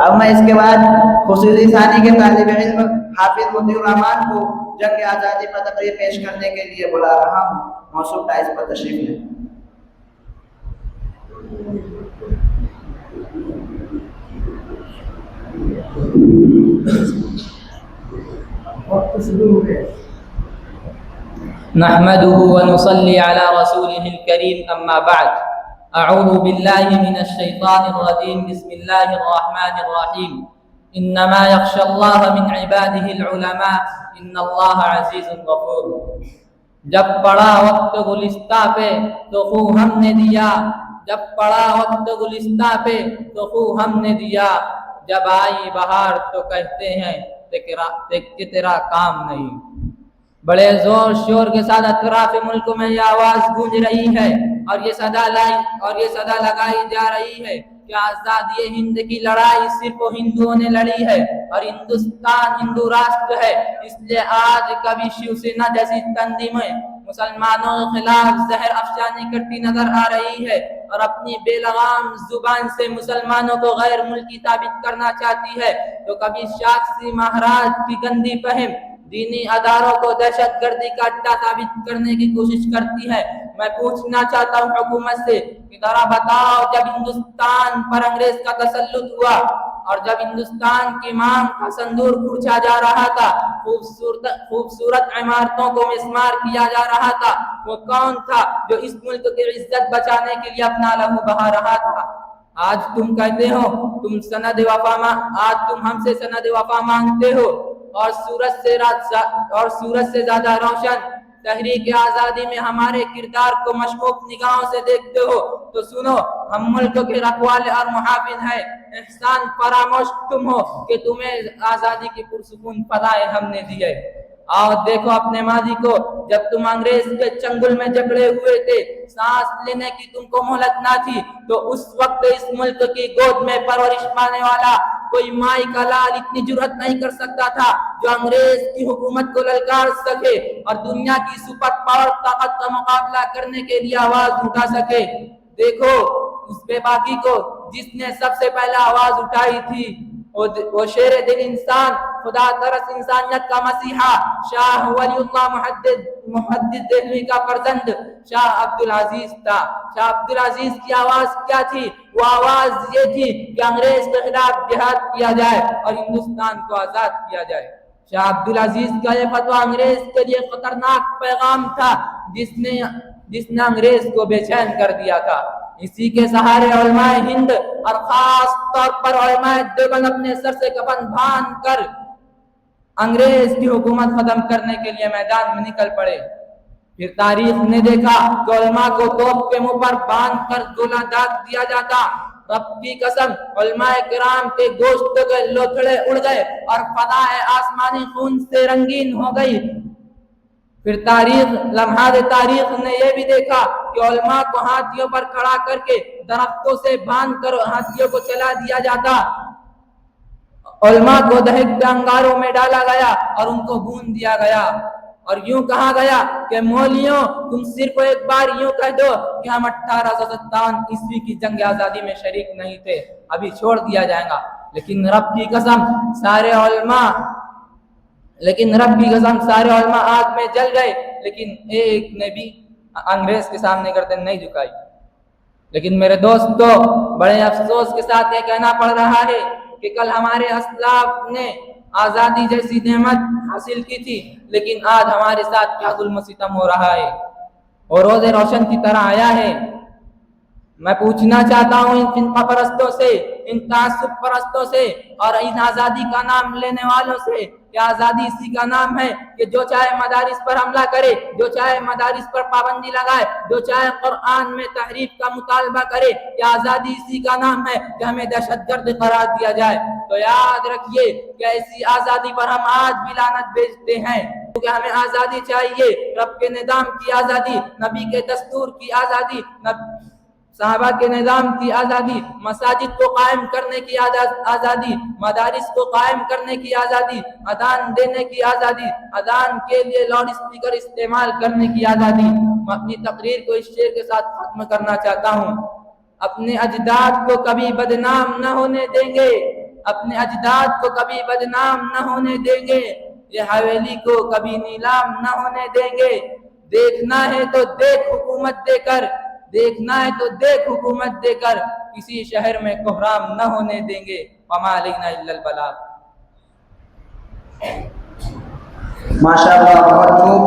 اب میں اس کے بعد خصوصی ثانی کے طالب علم حافظ مطیع الرحمان کو جنگ آزادی پر تقریر پیش کرنے کے لیے بلا رہا ہوں. موصوف ٹائز پر تشریف لیں. نحمده ونصلي على رسوله الكريم أما بعد. أعوذ بالله من الشيطان الرجيم. بسم الله الرحمن الرحيم. إنما يخشى الله من عباده العلماء إن الله عزيز غفور. جب پڑا وقت گلستہ پہ تو خو ہم نے دیا، جب پڑا وقت گلستہ پہ تو خو ہم نے دیا، جب آئی بہار تو کہتے ہیں کہ تیرا کام نہیں. بڑے زور شور کے ساتھ اطراف ملک میں یہ آواز گونج رہی ہے اور یہ صدا لگائی جا رہی ہے کہ آزادی ہند کی لڑائی صرف ہندوؤں نے لڑی ہے اور ہندوستان ہندو راشٹر ہے. اس لیے آج کبھی شیو سینا جیسی تنظیمیں مسلمانوں کے خلاف زہر افشانی کرتی نظر آ رہی ہے اور اپنی بے لگام زبان سے مسلمانوں کو غیر ملکی ثابت کرنا چاہتی ہے، تو کبھی شاکسی مہاراج کی گندی فہم دینی اداروں کو دہشت گردی کا اڈا ثابت کرنے کی کوشش کرتی ہے. میں پوچھنا چاہتا ہوں حکومت سے کہ ذرا بتاؤ، جب ہندوستان پر انگریز کا تسلط ہوا اور جب ہندوستان کی مانگ کا صندوق کھرچا جا رہا تھا، خوبصورت عمارتوں کو مسمار کیا جا رہا تھا، وہ کون تھا جو اس ملک کی عزت بچانے کے لیے اپنا لہو بہا رہا تھا؟ آج تم کہتے ہو آج تم ہم سے سند وفا مانگتے ہو اور سورج سے زیادہ روشن تحریک آزادی میں ہمارے کردار کو مشکوک نگاہوں سے دیکھتے ہو، تو سنو، ہم ملک کے رکھوالے اور محافظ ہیں. احسان فراموش تم ہو کہ تمہیں آزادی کی پرسکون فضائیں ہم نے دی ہے. آؤ دیکھو اپنے ماضی کو. جب تم انگریز کے چنگل میں جکڑے ہوئے تھے، سانس لینے کی تم کو مہلت نہ تھی، تو اس وقت اس ملک کی گود میں پرورش پانے والا کوئی مائی کا لال اتنی جرأت نہیں کر سکتا تھا جو انگریز کی حکومت کو للکار سکے اور دنیا کی سپر پاور طاقت کا مقابلہ کرنے کے لیے آواز اٹھا سکے. دیکھو اس بے باکی کو جس نے سب سے پہلے آواز اٹھائی تھی، وہ شیر دل انسان، خدا ترس انسانیت کا مسیحا، شاہ ولی اللہ محدث دہلوی کا فرزند شاہ عبدالعزیز تھا. شاہ عبدالعزیز کی آواز کیا تھی؟ وہ آواز یہ تھی کہ انگریز کے خلاف جہاد کیا جائے اور ہندوستان کو آزاد کیا جائے. شاہ عبدالعزیز کا یہ فتویٰ انگریز کے لیے خطرناک پیغام تھا جس نے انگریز کو بے چین کر دیا تھا. اسی کے سہارے علماء ہند اور خاص طور پر علماء دیوبند اپنے سر سے کفن باندھ کر انگریز کی حکومت ختم کرنے کے لیے میدان میں نکل پڑے. پھر تاریخ نے دیکھا کہ علماء کو توپ کے منہ پر باندھ کر گولہ داغ دیا جاتا. رب کی قسم، علماء کرام کے گوشت کے لوتھڑے اڑ گئے اور فضائے آسمانی خون سے رنگین ہو گئی. پھر لمحات تاریخ نے یہ بھی دیکھا کہ علماء کو ہاتھیوں پر کھڑا کر کے درختوں سے باندھ کر ہاتھیوں کو چلا دیا جاتا. علماء کو دہکتے انگاروں میں ڈالا گیا اور ان کو بھون دیا گیا اور یوں کہا گیا کہ مولیوں، تم صرف ایک بار یوں کہہ دو کہ ہم 1857 عیسوی کی جنگ آزادی میں شریک نہیں تھے، ابھی چھوڑ دیا جائے گا. لیکن رب کی قسم سارے علماء آگ میں جل گئے، لیکن ایک نے بھی انگریز کے سامنے گردن نہیں جھکائی. لیکن میرے دوستو، بڑے افسوس کے ساتھ یہ کہنا پڑ رہا ہے کہ کل ہمارے اسلاف نے آزادی جیسی نعمت حاصل کی تھی، لیکن آج ہمارے ساتھ کیا ظلم و ستم ہو رہا ہے اور روز روشن کی طرح آیا ہے. میں پوچھنا چاہتا ہوں ان فرقہ پرستوں سے، ان تعصب پرستوں سے اور ان آزادی کا نام لینے والوں سے کہ آزادی اسی کا نام ہے کہ جو چاہے مدارس پر حملہ کرے، جو چاہے مدارس پر پابندی لگائے، جو چاہے قرآن میں تحریف کا مطالبہ کرے، کہ آزادی اسی کا نام ہے کہ ہمیں دہشت گرد قرار دیا جائے. تو یاد رکھیے کہ ایسی آزادی پر ہم آج بھی لعنت بھیجتے ہیں، کیونکہ ہمیں آزادی چاہیے، رب کے نظام کی آزادی، نبی کے دستور کی آزادی، صحابہ کے نظام کی آزادی، مساجد کو قائم کرنے کی آزادی، مدارس کو قائم کرنے کی آزادی، اذان دینے کی آزادی، اذان کے لیے لاؤڈ اسپیکر استعمال کرنے کی آزادی. میں اپنی تقریر کو اس شعر کے ساتھ ختم کرنا چاہتا ہوں: اپنے اجداد کو کبھی بدنام نہ ہونے دیں گے، اپنے اجداد کو کبھی بدنام نہ ہونے دیں گے، یہ حویلی کو کبھی نیلام نہ ہونے دیں گے۔ دیکھنا ہے تو دیکھ حکومت دے کر، دیکھنا ہے تو دیکھ حکومت دے کر، کسی شہر میں کوحرام نہ ہونے دیں گے۔ وما علینا الا البلاغ۔ ماشاء اللہ، بہت خوب۔